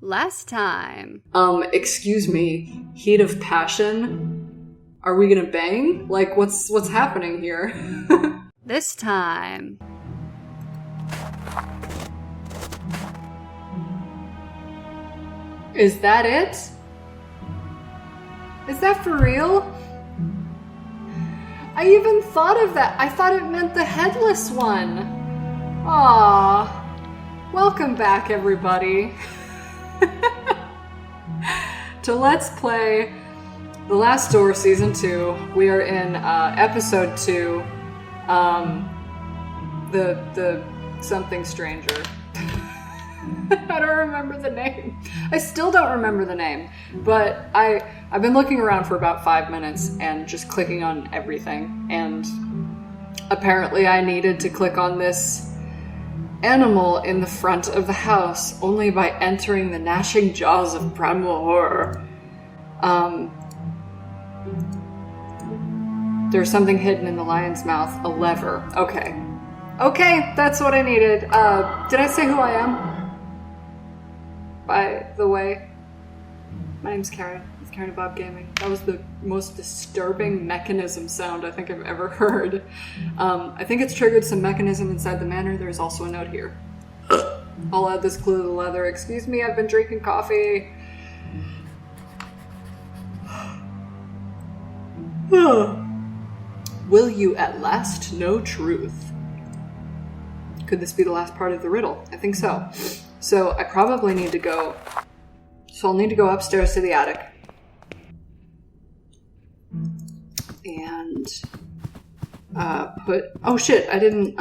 Last time. Excuse me, heat of passion? Are we gonna bang? Like, what's happening here? This time. Is that it? Is that for real? I even thought of that. I thought it meant the headless one. Aww. Welcome back, everybody. To Let's Play The Last Door Season 2. We are in Episode 2. The Something Stranger. I don't remember the name. I still don't remember the name. But I've been looking around for about 5 minutes and just clicking on everything. And apparently I needed to click on this animal in the front of the house only by entering the gnashing jaws of primal horror. There's something hidden in the lion's mouth. A lever. Okay, that's what I needed. Did I say who I am? By the way, my name's Karen. It's Karinabob Gaming. That was the most disturbing mechanism sound I think I've ever heard. I think it's triggered some mechanism inside the manor. There's also a note here. I'll add this clue to the leather. Excuse me, I've been drinking coffee. Will you at last know truth? Could this be the last part of the riddle? I think so. So I probably need to go... So I'll need to go upstairs to the attic. And put... Oh shit, I didn't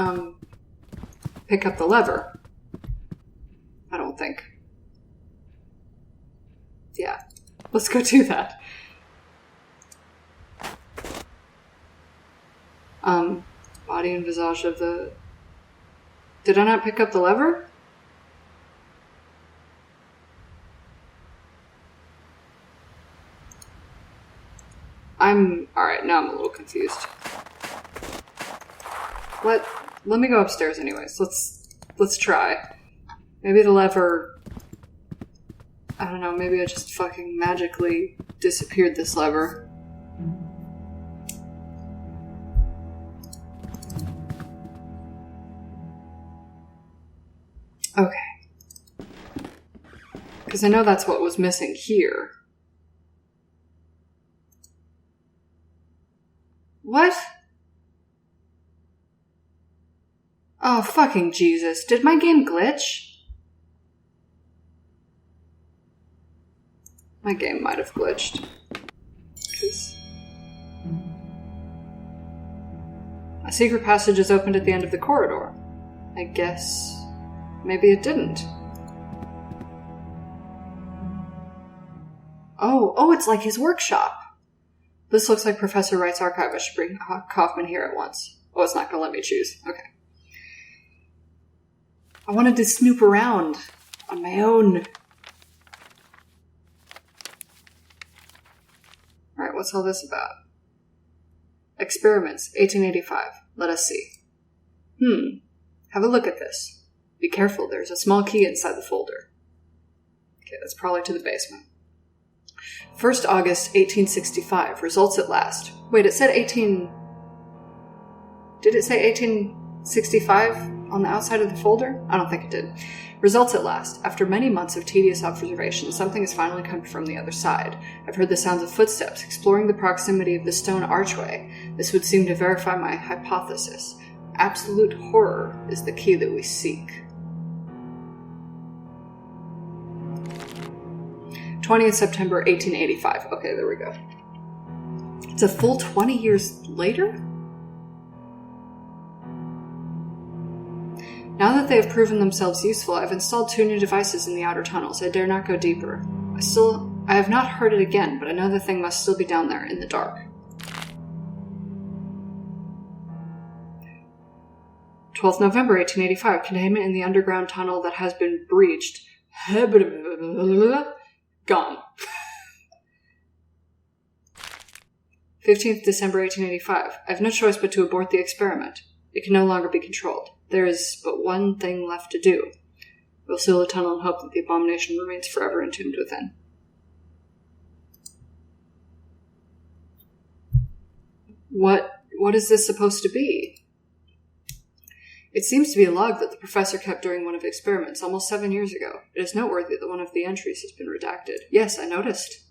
pick up the lever. I don't think. Yeah. Let's go do that. Body and visage of the... Did I not pick up the lever? Alright, now I'm a little confused. Let me go upstairs anyways. Let's try. Maybe the lever... I don't know, maybe I just fucking magically disappeared this lever. Okay. Because I know that's what was missing here. What? Oh, fucking Jesus. Did my game glitch? My game might have glitched. Because... a secret passage is opened at the end of the corridor. I guess... maybe it didn't. Oh, it's like his workshop. This looks like Professor Wright's archive. I should bring Kaufman here at once. Oh, it's not going to let me choose. Okay. I wanted to snoop around on my own. Alright, what's all this about? Experiments, 1885. Let us see. Have a look at this. Be careful, there's a small key inside the folder. Okay, that's probably to the basement. 1st August, 1865. Results at last. Wait, it said 18... Did it say 1865 on the outside of the folder? I don't think it did. Results at last. After many months of tedious observation, something has finally come from the other side. I've heard the sounds of footsteps, exploring the proximity of the stone archway. This would seem to verify my hypothesis. Absolute horror is the key that we seek. 20th September 1885. Okay, there we go. It's a full 20 years later? Now that they have proven themselves useful, I've installed 2 new devices in the outer tunnels. I dare not go deeper. I have not heard it again, but I know the thing must still be down there in the dark. 12th November 1885. Containment in the underground tunnel that has been breached. Gone. 15th December 1885. I have no choice but to abort the experiment. It can no longer be controlled. There is but one thing left to do. We'll seal the tunnel and hope that the abomination remains forever entombed within. What is this supposed to be? It seems to be a log that the professor kept during one of his experiments almost 7 years ago. It is noteworthy that one of the entries has been redacted. Yes, I noticed.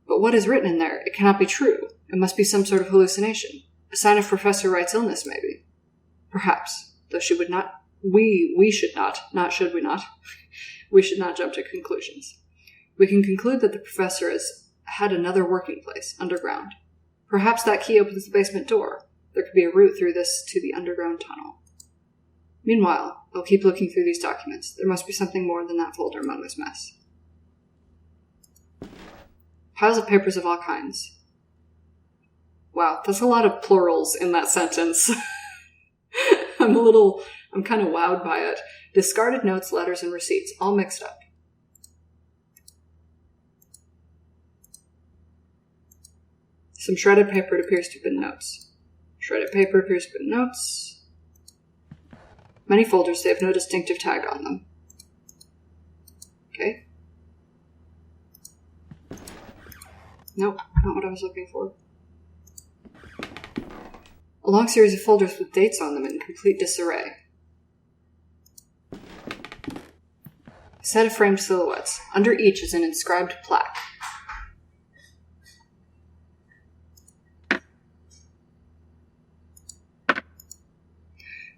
But what is written in there? It cannot be true. It must be some sort of hallucination. A sign of Professor Wright's illness, maybe. Perhaps. Though she would not... We should not. Not should we not. We should not jump to conclusions. We can conclude that the professor has had another working place, underground. Perhaps that key opens the basement door. There could be a route through this to the underground tunnel. Meanwhile, I'll keep looking through these documents. There must be something more than that folder among this mess. Piles of papers of all kinds. Wow, that's a lot of plurals in that sentence. I'm kind of wowed by it. Discarded notes, letters, and receipts, all mixed up. Some shredded paper, it appears to have been notes. Shredded paper appears to have been notes. Many folders, they have no distinctive tag on them. Okay. Nope, not what I was looking for. A long series of folders with dates on them in complete disarray. A set of framed silhouettes. Under each is an inscribed plaque.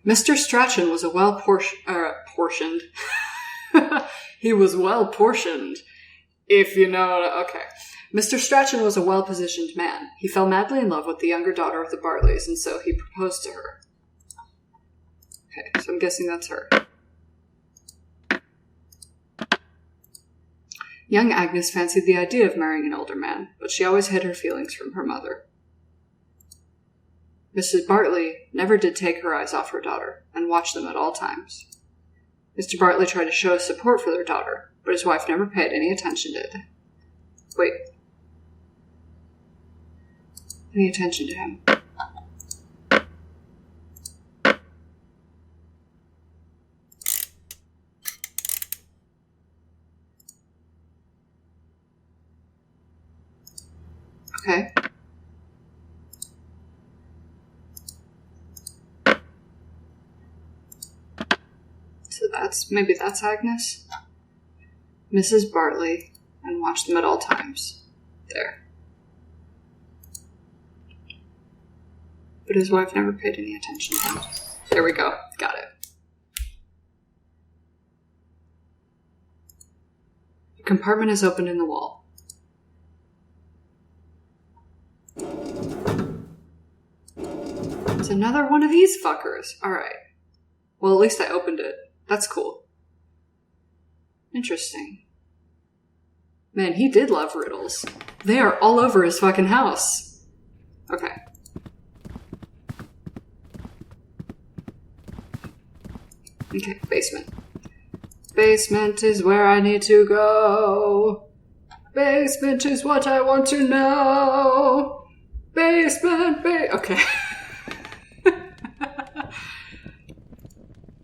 Mr. Strachan was a portioned. He was well-portioned, if you know... Okay. Mr. Strachan was a well-positioned man. He fell madly in love with the younger daughter of the Bartleys, and so he proposed to her. Okay, so I'm guessing that's her. Young Agnes fancied the idea of marrying an older man, but she always hid her feelings from her mother. Mrs. Bartley never did take her eyes off her daughter, and watched them at all times. Mr. Bartley tried to show his support for their daughter, but his wife never paid any attention to it. Wait. Any attention to him. Okay. So maybe that's Agnes. Mrs. Bartley, and watch them at all times. There. But his wife never paid any attention to him. There we go. Got it. The compartment is opened in the wall. It's another one of these fuckers. Alright. Well, at least I opened it. That's cool. Interesting. Man, he did love riddles. They are all over his fucking house. Okay. Okay, basement. Basement is where I need to go. Basement is what I want to know. Basement, okay.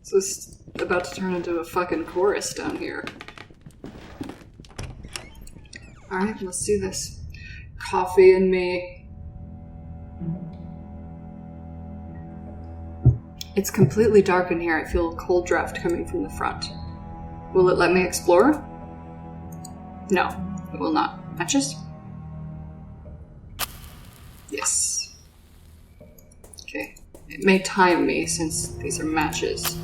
So it's about to turn into a fucking chorus down here. Alright, let's do this. Coffee and me. It's completely dark in here. I feel a cold draft coming from the front. Will it let me explore? No, it will not. Matches? Yes. Okay. It may time me since these are matches.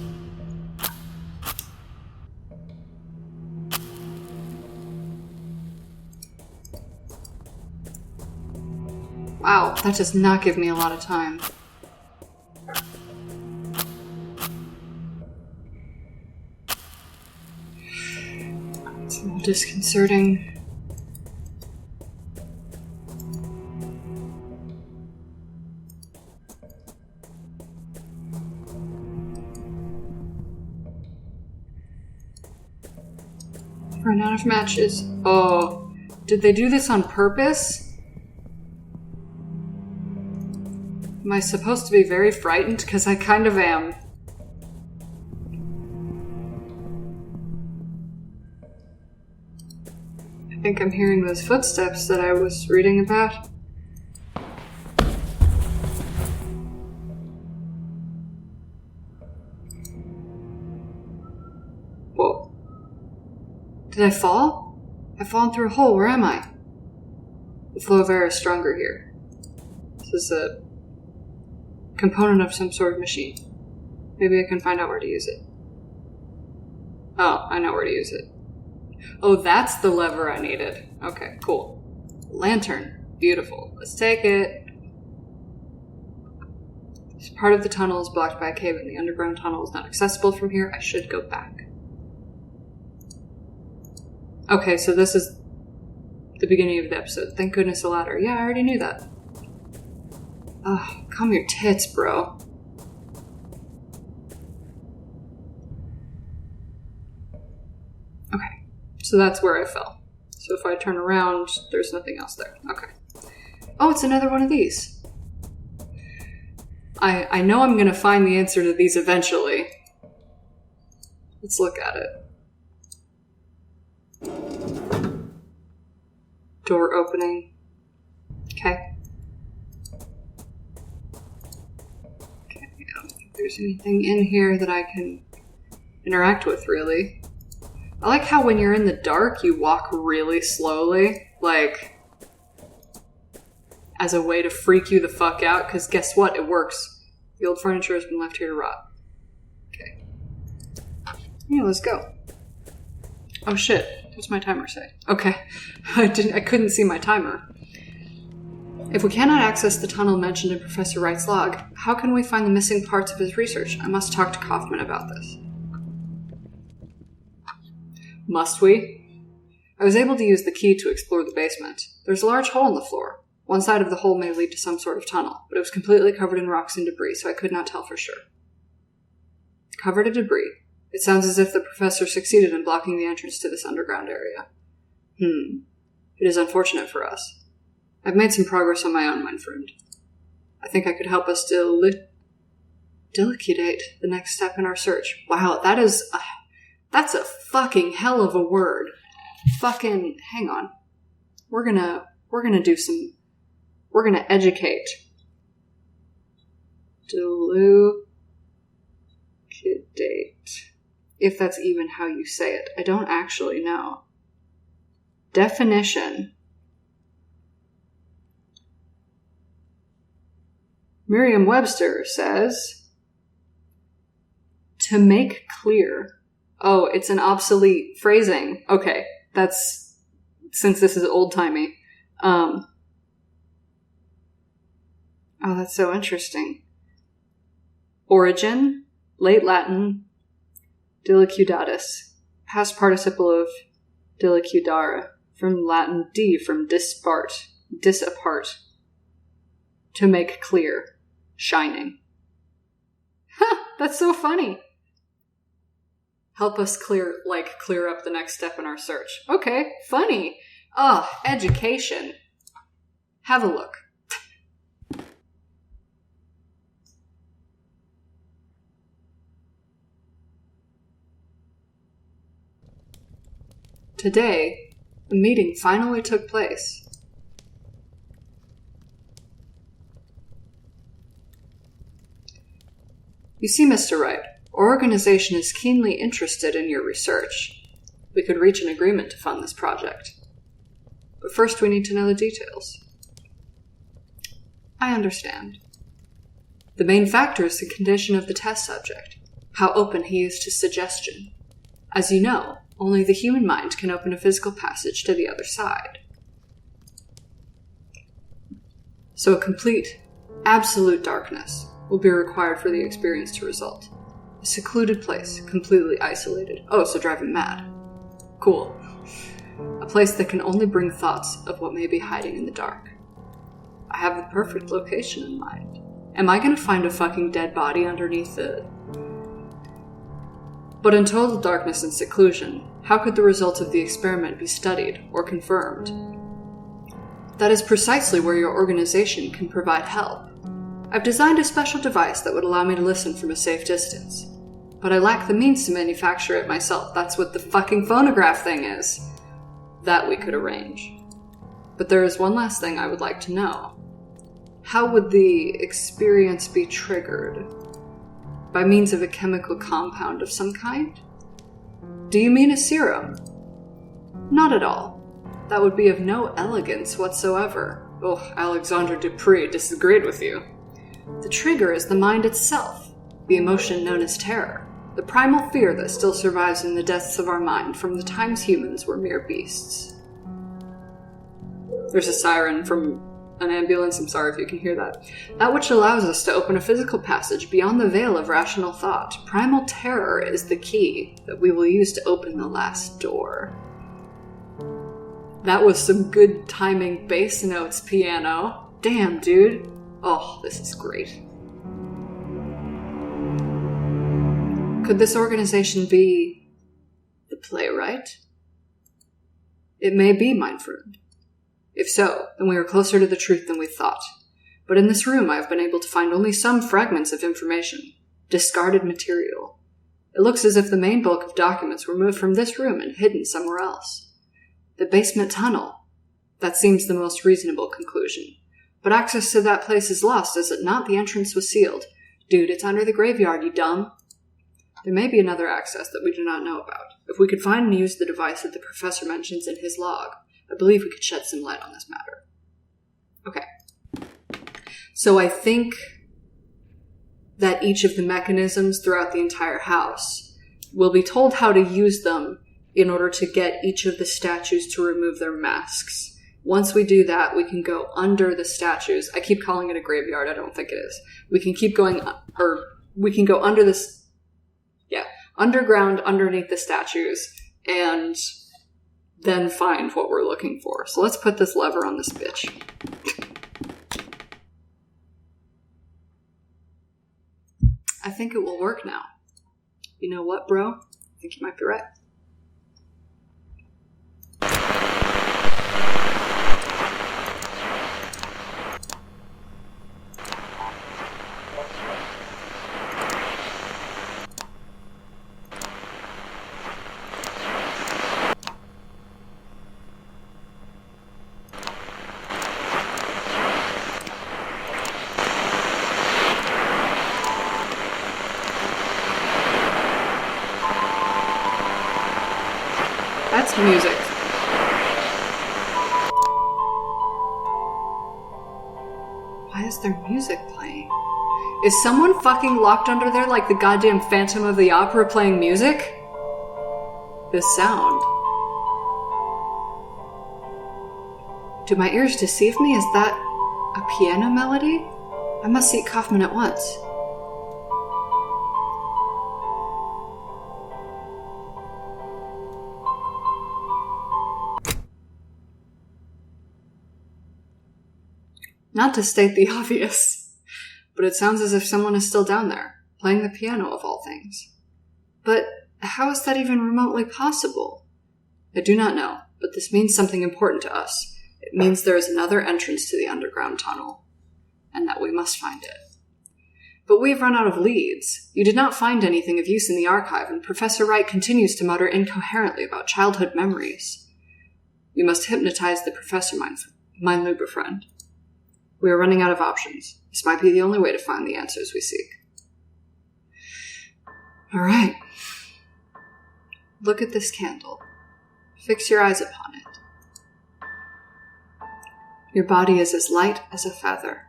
Wow, that does not give me a lot of time. It's a little disconcerting. Run out of matches. Oh, did they do this on purpose? Am I supposed to be very frightened? Because I kind of am. think I'm hearing those footsteps that I was reading about. Whoa. Did I fall? I've fallen through a hole. Where am I? The flow of air is stronger here. This is a component of some sort of machine. Maybe I can find out where to use it. Oh, I know where to use it. Oh, that's the lever I needed. Okay, cool. Lantern. Beautiful. Let's take it. This part of the tunnel is blocked by a cave and the underground tunnel is not accessible from here. I should go back. Okay, so this is the beginning of the episode. Thank goodness a ladder. Yeah, I already knew that. Ugh, calm your tits, bro. Okay, so that's where I fell. So if I turn around, there's nothing else there. Okay. Oh, it's another one of these. I know I'm going to find the answer to these eventually. Let's look at it. Door opening. Okay. Okay, I don't think there's anything in here that I can interact with, really. I like how when you're in the dark, you walk really slowly, like, as a way to freak you the fuck out, because guess what? It works. The old furniture has been left here to rot. Okay. Yeah, let's go. Oh shit. What's my timer say? Okay. I couldn't see my timer. If we cannot access the tunnel mentioned in Professor Wright's log, how can we find the missing parts of his research? I must talk to Kaufman about this. Must we? I was able to use the key to explore the basement. There's a large hole in the floor. One side of the hole may lead to some sort of tunnel, but it was completely covered in rocks and debris, so I could not tell for sure. Covered in debris. It sounds as if the professor succeeded in blocking the entrance to this underground area. It is unfortunate for us. I've made some progress on my own, my friend. I think I could help us dilucidate the next step in our search. Wow, that's a fucking hell of a word. Fucking, hang on. We're gonna educate. Dilucidate. If that's even how you say it. I don't actually know. Definition. Merriam-Webster says, to make clear. Oh, it's an obsolete phrasing. Okay, that's, since this is old-timey. Oh, that's so interesting. Origin, late Latin, dilicudatus, past participle of dilicudare, from Latin di, from dispart, disapart, to make clear, shining. Ha! That's so funny. Help us clear up the next step in our search. Okay, funny. Education. Have a look. Today, the meeting finally took place. You see, Mr. Wright, our organization is keenly interested in your research. We could reach an agreement to fund this project. But first we need to know the details. I understand. The main factor is the condition of the test subject, how open he is to suggestion. As you know, only the human mind can open a physical passage to the other side. So a complete, absolute darkness will be required for the experience to result. A secluded place, completely isolated. Oh, so driving mad. Cool. A place that can only bring thoughts of what may be hiding in the dark. I have the perfect location in mind. Am I going to find a fucking dead body underneath the... But in total darkness and seclusion, how could the results of the experiment be studied or confirmed? That is precisely where your organization can provide help. I've designed a special device that would allow me to listen from a safe distance. But I lack the means to manufacture it myself. That's what the fucking phonograph thing is. That we could arrange. But there is one last thing I would like to know. How would the experience be triggered? By means of a chemical compound of some kind? Do you mean a serum? Not at all. That would be of no elegance whatsoever. Oh, Alexandre Dupree disagreed with you. The trigger is the mind itself, the emotion known as terror, the primal fear that still survives in the depths of our mind from the times humans were mere beasts. There's a siren from an ambulance, I'm sorry if you can hear that. That which allows us to open a physical passage beyond the veil of rational thought. Primal terror is the key that we will use to open the last door. That was some good timing bass notes, piano. Damn, dude. Oh, this is great. Could this organization be the playwright? It may be, mein friend. If so, then we are closer to the truth than we thought. But in this room I have been able to find only some fragments of information. Discarded material. It looks as if the main bulk of documents were moved from this room and hidden somewhere else. The basement tunnel. That seems the most reasonable conclusion. But access to that place is lost, is it not? The entrance was sealed. Dude, it's under the graveyard, you dumb. There may be another access that we do not know about. If we could find and use the device that the professor mentions in his log, I believe we could shed some light on this matter. Okay. So I think that each of the mechanisms throughout the entire house will be told how to use them in order to get each of the statues to remove their masks. Once we do that, we can go under the statues. I keep calling it a graveyard. I don't think it is. We can keep going, or we can go under this, underground underneath the statues and then find what we're looking for. So let's put this lever on this bitch. I think it will work now. You know what, bro? I think you might be right. That's music. Why is there music playing? Is someone fucking locked under there like the goddamn Phantom of the Opera playing music? This sound. Do my ears deceive me? Is that a piano melody? I must seek Kaufman at once. Not to state the obvious, but it sounds as if someone is still down there, playing the piano of all things. But how is that even remotely possible? I do not know, but this means something important to us. It means there is another entrance to the underground tunnel, and that we must find it. But we have run out of leads. You did not find anything of use in the archive, and Professor Wright continues to mutter incoherently about childhood memories. You must hypnotize the professor, mein lieber friend. We are running out of options. This might be the only way to find the answers we seek. All right. Look at this candle. Fix your eyes upon it. Your body is as light as a feather.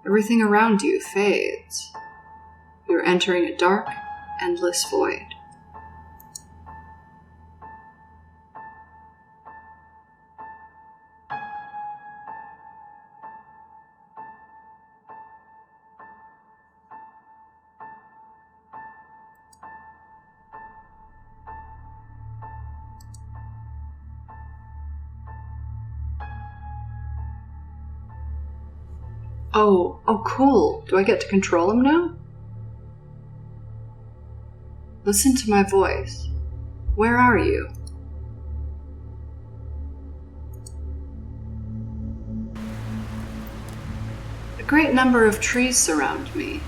Everything around you fades. You're entering a dark, endless void. Oh, cool. Do I get to control him now? Listen to my voice. Where are you? A great number of trees surround me.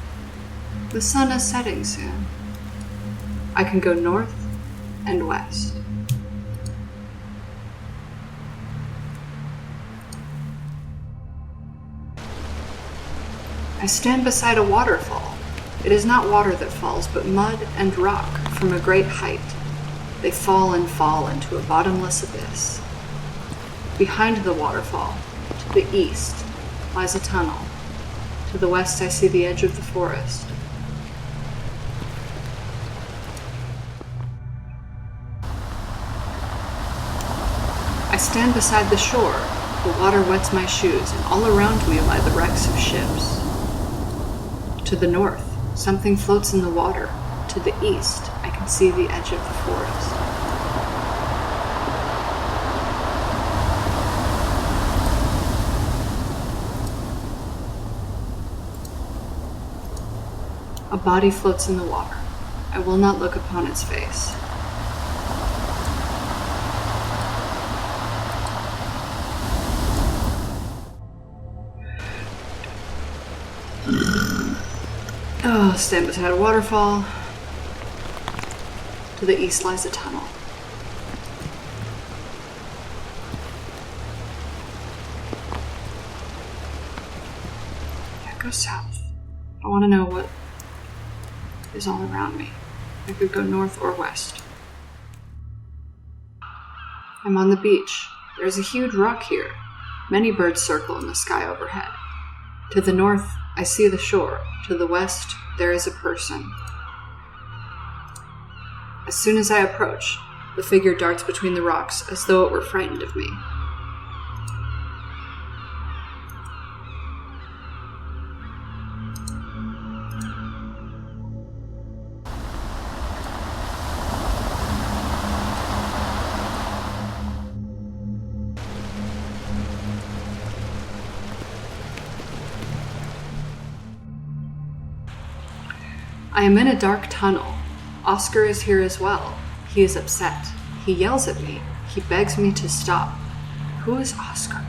The sun is setting soon. I can go north and west. I stand beside a waterfall. It is not water that falls, but mud and rock from a great height. They fall into a bottomless abyss. Behind the waterfall, to the east, lies a tunnel. To the west, I see the edge of the forest. I stand beside the shore. The water wets my shoes, and all around me lie the wrecks of ships. To the north, something floats in the water. To the east, I can see the edge of the forest. A body floats in the water. I will not look upon its face. Stand beside a waterfall. To the east lies a tunnel. Yeah, go south. I want to know what is all around me. I could go north or west. I'm on the beach. There's a huge rock here. Many birds circle in the sky overhead. To the north, I see the shore. To the west, there is a person. As soon as I approach, the figure darts between the rocks as though it were frightened of me. I am in a dark tunnel. Oscar is here as well. He is upset. He yells at me. He begs me to stop. Who is Oscar?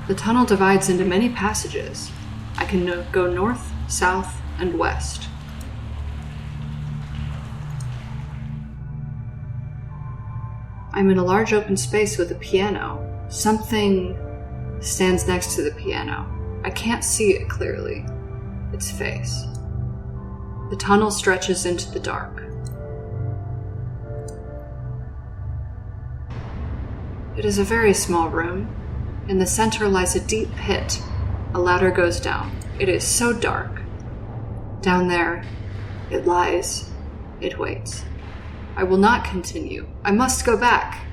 The tunnel divides into many passages. I can go north, south, and west. I'm in a large open space with a piano. Something stands next to the piano. I can't see it clearly. Its face. The tunnel stretches into the dark. It is a very small room. In the center lies a deep pit. A ladder goes down. It is so dark. Down there, it lies. It waits. I will not continue. I must go back.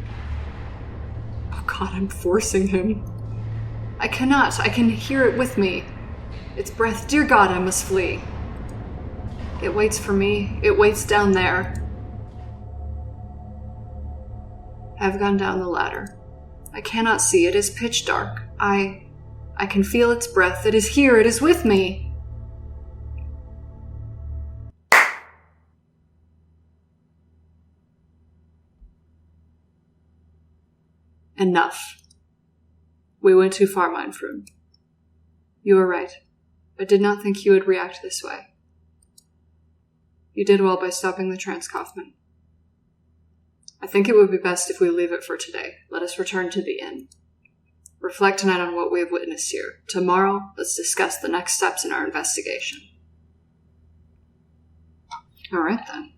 Oh God, I'm forcing him. I cannot. I can hear it with me. Its breath. Dear God, I must flee. It waits for me. It waits down there. I have gone down the ladder. I cannot see. It is pitch dark. I can feel its breath. It is here. It is with me. Enough. We went too far, Mindfruit. You were right. I did not think you would react this way. You did well by stopping the trance, Kaufman. I think it would be best if we leave it for today. Let us return to the inn. Reflect tonight on what we have witnessed here. Tomorrow, let's discuss the next steps in our investigation. All right, then.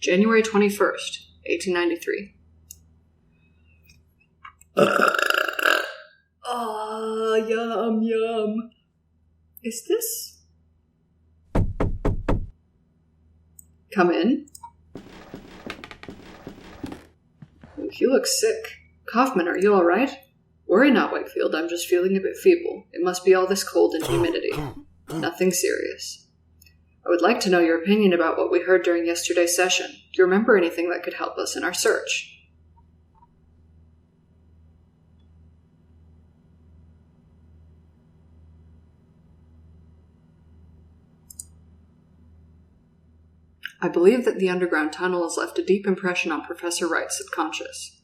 January 21st, 1893. Yum. Is this... Come in. You look sick. Kaufman, are you all right? Worry not, Wakefield. I'm just feeling a bit feeble. It must be all this cold and humidity. Nothing serious. I would like to know your opinion about what we heard during yesterday's session. Do you remember anything that could help us in our search? I believe that the underground tunnel has left a deep impression on Professor Wright's subconscious.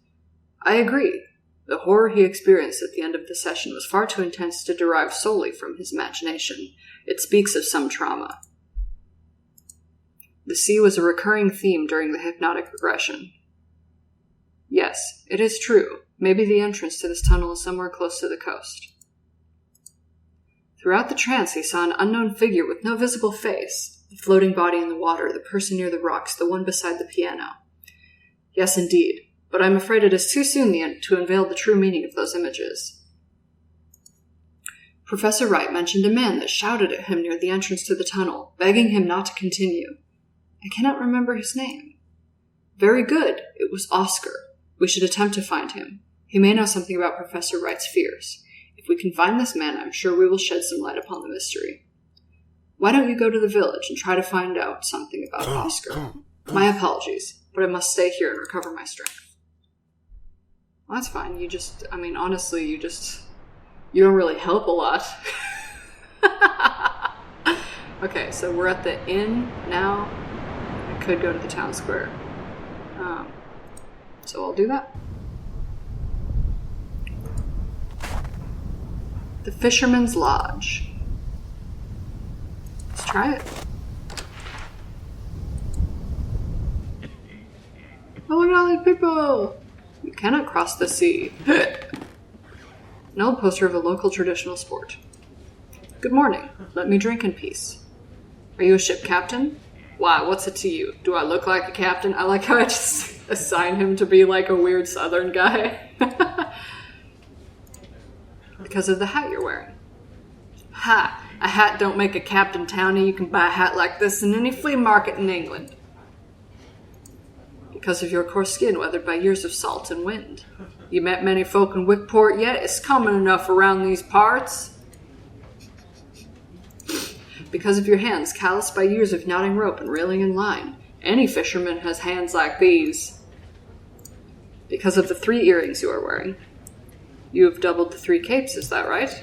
I agree. The horror he experienced at the end of the session was far too intense to derive solely from his imagination. It speaks of some trauma. The sea was a recurring theme during the hypnotic regression. Yes, it is true. Maybe the entrance to this tunnel is somewhere close to the coast. Throughout the trance, he saw an unknown figure with no visible face. The floating body in the water, the person near the rocks, the one beside the piano. Yes, indeed. But I'm afraid it is too soon to unveil the true meaning of those images. Professor Wright mentioned a man that shouted at him near the entrance to the tunnel, begging him not to continue. I cannot remember his name. Very good. It was Oscar. We should attempt to find him. He may know something about Professor Wright's fears. If we can find this man, I'm sure we will shed some light upon the mystery. Why don't you go to the village and try to find out something about Oscar? My apologies, but I must stay here and recover my strength. Well, that's fine. Honestly, you don't really help a lot. Okay, so we're at the inn now. I could go to the town square. So I'll do that. The Fisherman's Lodge. Let's try it. Oh, look at all these people! You cannot cross the sea. An old poster of a local traditional sport. Good morning. Let me drink in peace. Are you a ship captain? Why, what's it to you? Do I look like a captain? I like how I just assign him to be like a weird southern guy. Because of the hat you're wearing. Ha! A hat don't make a captain townie. You can buy a hat like this in any flea market in England. Because of your coarse skin weathered by years of salt and wind. You met many folk in Wickport yet? It's common enough around these parts. Because of your hands calloused by years of knotting rope and reeling in line. Any fisherman has hands like these. Because of the 3 earrings you are wearing. You have doubled the 3 capes, is that right?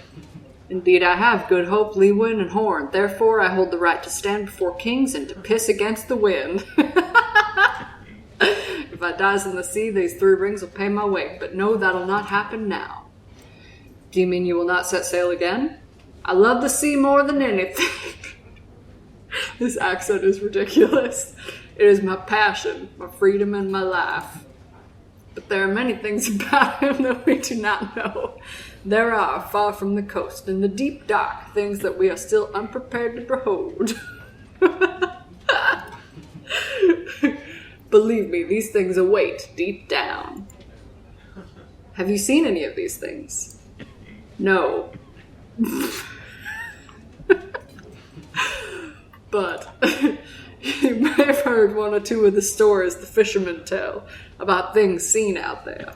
Indeed I have, good hope, lee wind, and horn. Therefore I hold the right to stand before kings and to piss against the wind. If I dies in the sea, these 3 rings will pay my weight, but no, that'll not happen now. Do you mean you will not set sail again? I love the sea more than anything. This accent is ridiculous. It is my passion, my freedom, and my life. But there are many things about him that we do not know. There are, far from the coast, in the deep dark, things that we are still unprepared to behold. Believe me, these things await deep down. Have you seen any of these things? No. But you may have heard 1 or 2 of the stories the fishermen tell about things seen out there.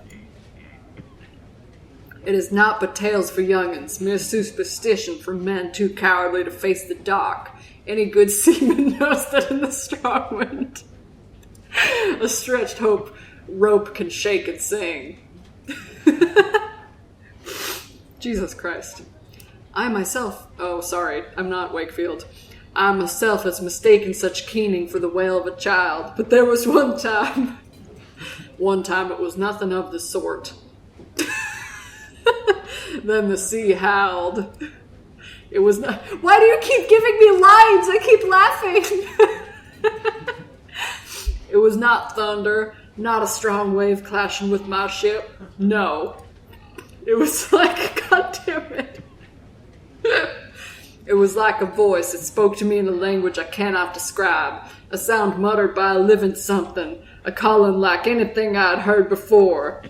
It is not but tales for young'uns, mere superstition for men too cowardly to face the dark. Any good seaman knows that in the strong wind, a stretched rope can shake and sing. Jesus Christ. I myself... Oh, sorry, I'm not Wakefield. I myself has mistaken such keening for the wail of a child, but there was one time it was nothing of the sort. Then the sea howled. It was not... Why do you keep giving me lines? I keep laughing. It was not thunder, not a strong wave clashing with my ship. No. It was like... God damn it. It was like a voice that spoke to me in a language I cannot describe. A sound muttered by a living something. A calling like anything I'd heard before.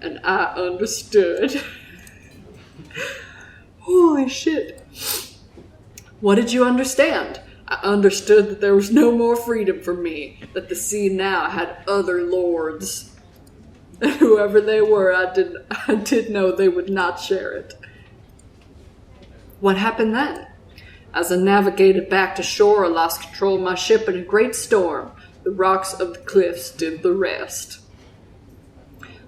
And I understood. Holy shit. What did you understand? I understood that there was no more freedom for me. That the sea now had other lords. And whoever they were, I did know they would not share it. What happened then? As I navigated back to shore, I lost control of my ship in a great storm. The rocks of the cliffs did the rest.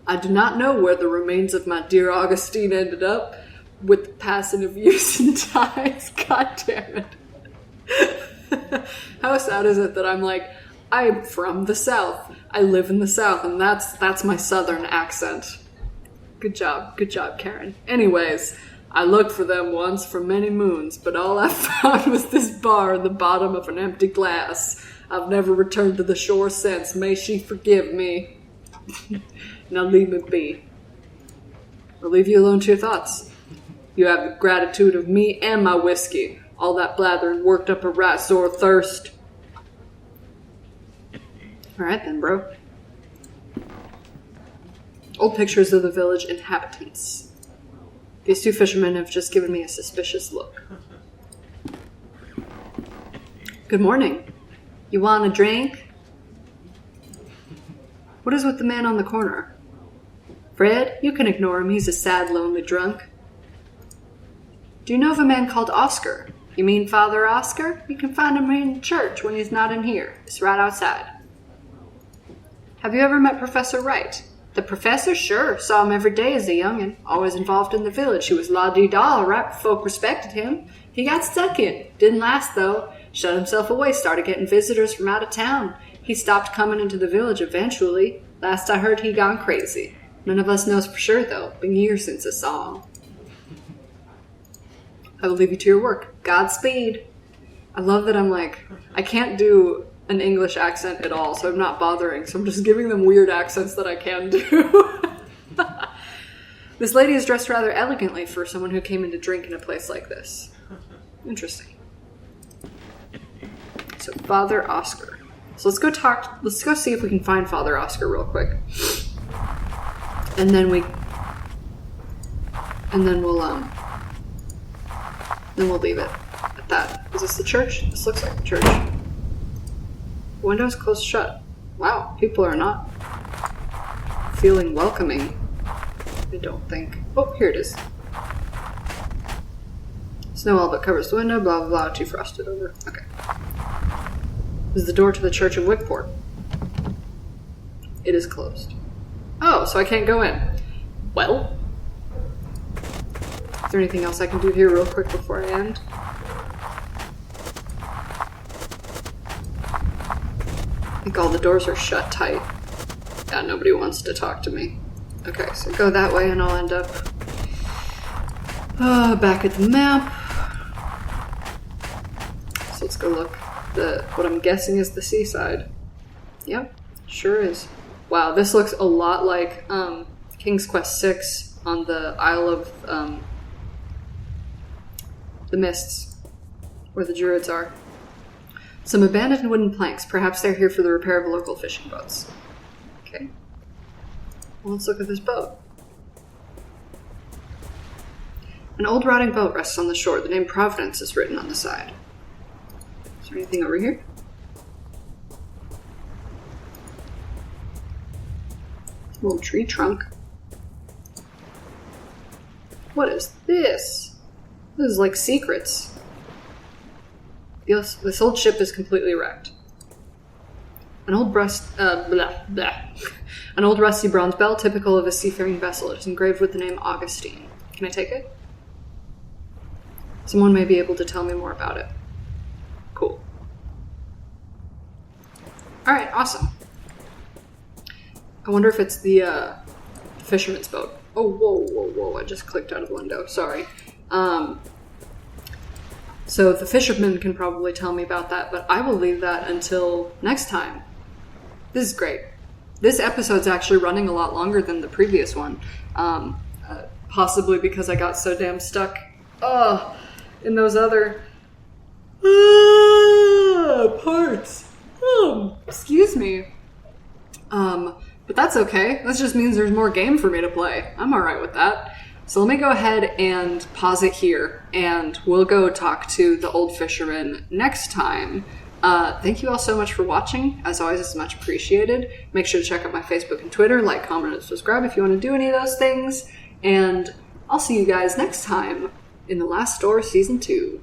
I do not know where the remains of my dear Augustine ended up, with the passing of years and times. God damn it. How sad is it that I'm like, I'm from the South. I live in the South, and that's my Southern accent. Good job, Karen. Anyways, I looked for them once for many moons, but all I found was this bar in the bottom of an empty glass. I've never returned to the shore since. May she forgive me. Now leave me be. I'll leave you alone to your thoughts. You have the gratitude of me and my whiskey. All that blathering worked up a right sore thirst. Alright then, bro. Old pictures of the village inhabitants. These two fishermen have just given me a suspicious look. Good morning. You want a drink? What is with the man on the corner? Fred, you can ignore him. He's a sad, lonely drunk. Do you know of a man called Oscar? You mean Father Oscar? You can find him in church when he's not in here. It's right outside. Have you ever met Professor Wright? The professor? Sure. Saw him every day as a youngin'. Always involved in the village. He was la-dee-da, all right, folk respected him. He got stuck in. Didn't last, though. Shut himself away, started getting visitors from out of town. He stopped coming into the village eventually. Last I heard, he gone crazy. None of us knows for sure, though. Been years since I saw him. I will leave you to your work. Godspeed. I love that I'm like, I can't do an English accent at all, so I'm not bothering. So I'm just giving them weird accents that I can do. This lady is dressed rather elegantly for someone who came in to drink in a place like this. Interesting. So Father Oscar. So let's go see if we can find Father Oscar real quick. And then we'll leave it at that. Is this the church? This looks like the church. Windows closed shut. Wow, people are not feeling welcoming. I don't think. Oh, here it is. Snow all but covers the window, blah, blah, blah, too frosted over. Okay. This is the door to the church in Wickport. It is closed. Oh, so I can't go in. Well. Is there anything else I can do here real quick before I end? I think all the doors are shut tight. Yeah, nobody wants to talk to me. Okay, so go that way and I'll end up back at the map. So let's go look. What I'm guessing is the seaside. Yep, sure is. Wow, this looks a lot like King's Quest 6 on the Isle of the Mists, where the Druids are. Some abandoned wooden planks. Perhaps they're here for the repair of local fishing boats. Okay. Well, let's look at this boat. An old rotting boat rests on the shore. The name Providence is written on the side. Is there anything over here? A little tree trunk. What is this? This is like secrets. This old ship is completely wrecked. An old rusty bronze bell, typical of a seafaring vessel. It is engraved with the name Augustine. Can I take it? Someone may be able to tell me more about it. Cool. Alright, awesome. I wonder if it's the fisherman's boat. Oh, whoa. I just clicked out of the window. Sorry. So the fisherman can probably tell me about that, but I will leave that until next time. This is great. This episode's actually running a lot longer than the previous one. Possibly because I got so damn stuck in those other parts. Excuse me. But that's okay. That just means there's more game for me to play. I'm alright with that. So let me go ahead and pause it here, and we'll go talk to the old fisherman next time. Thank you all so much for watching. As always, it's much appreciated. Make sure to check out my Facebook and Twitter, like, comment, and subscribe if you want to do any of those things. And I'll see you guys next time in The Last Door Season 2.